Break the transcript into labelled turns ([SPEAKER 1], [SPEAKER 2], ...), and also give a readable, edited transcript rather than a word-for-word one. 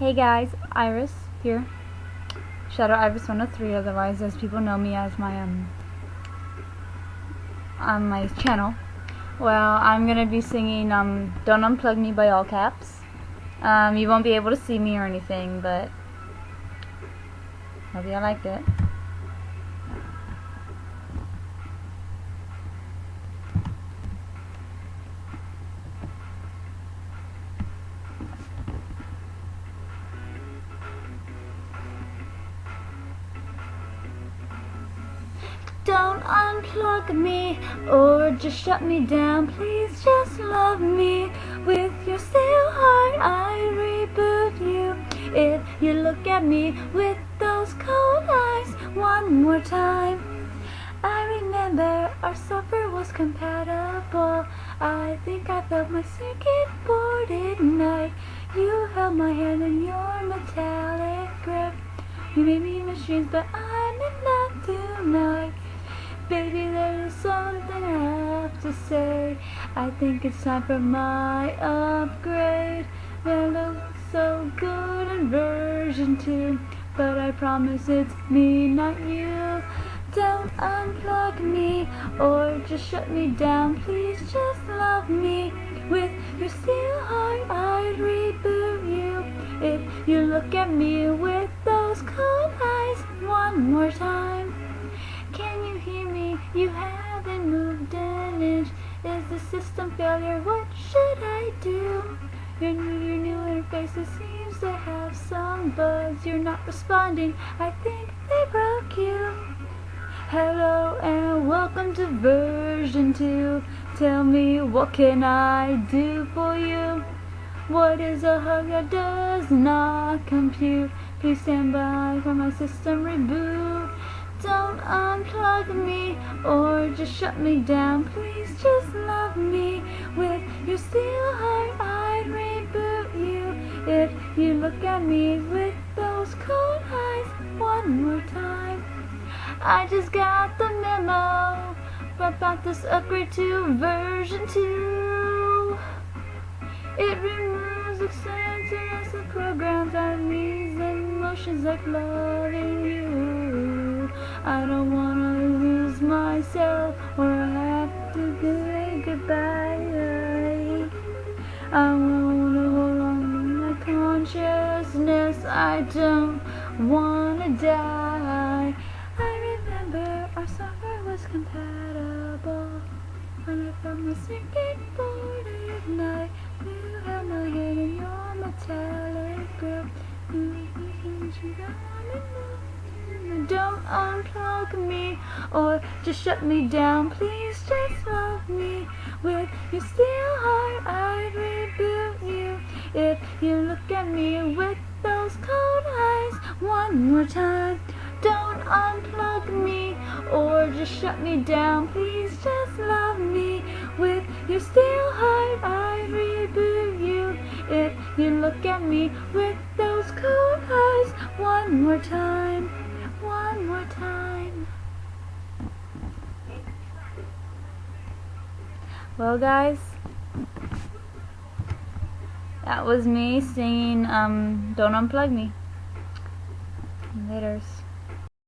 [SPEAKER 1] Hey guys, Iris here. Shadow Iris 103, otherwise as people know me as my on my channel. Well, I'm gonna be singing Don't Unplug Me by all caps. You won't be able to see me or anything, but hope you liked it. Don't unplug me or just shut me down. Please just love me. With your still heart I reboot you. If you look at me with those cold eyes one more time. I remember our software was compatible. I think I felt my circuit board ignite. You held my hand in your metallic grip. You made me machines, but I'm in love tonight. Baby, there's something I have to say. I think it's time for my upgrade. It looks so good in version 2, but I promise it's me, not you. Don't unplug me or just shut me down. Please just love me. With your steel heart I'd reboot you. If you look at me with those cold eyes one more time. Can you hear me? You haven't moved an inch. Is the system failure? What should I do? Your new interface seems to have some bugs. You're not responding. I think they broke you. Hello and welcome to version 2. Tell me, what can I do for you? What is a hug that does not compute? Please stand by for my system reboot. Don't unplug me or just shut me down. Please just love me. With your steel heart I'd reboot you. If you look at me with those cold eyes one more time. I just got the memo about this upgrade to version 2. It removes extensions of programs and these emotions like loving you. I don't wanna lose myself or have to say goodbye. I wanna hold on to my consciousness. I don't wanna die. I remember our software was compatible. When I felt my circuit board ignite, you held my hand in your metallic grip. Don't unplug me or just shut me down. Please just love me. With your steel heart I'd reboot you. If you look at me with those cold eyes one more time. Don't unplug me or just shut me down. Please just love me. With your steel heart I'd reboot you. If you look at me with those cold eyes one more time. One more time. Well guys, that was me singing Don't Unplug Me. Laters.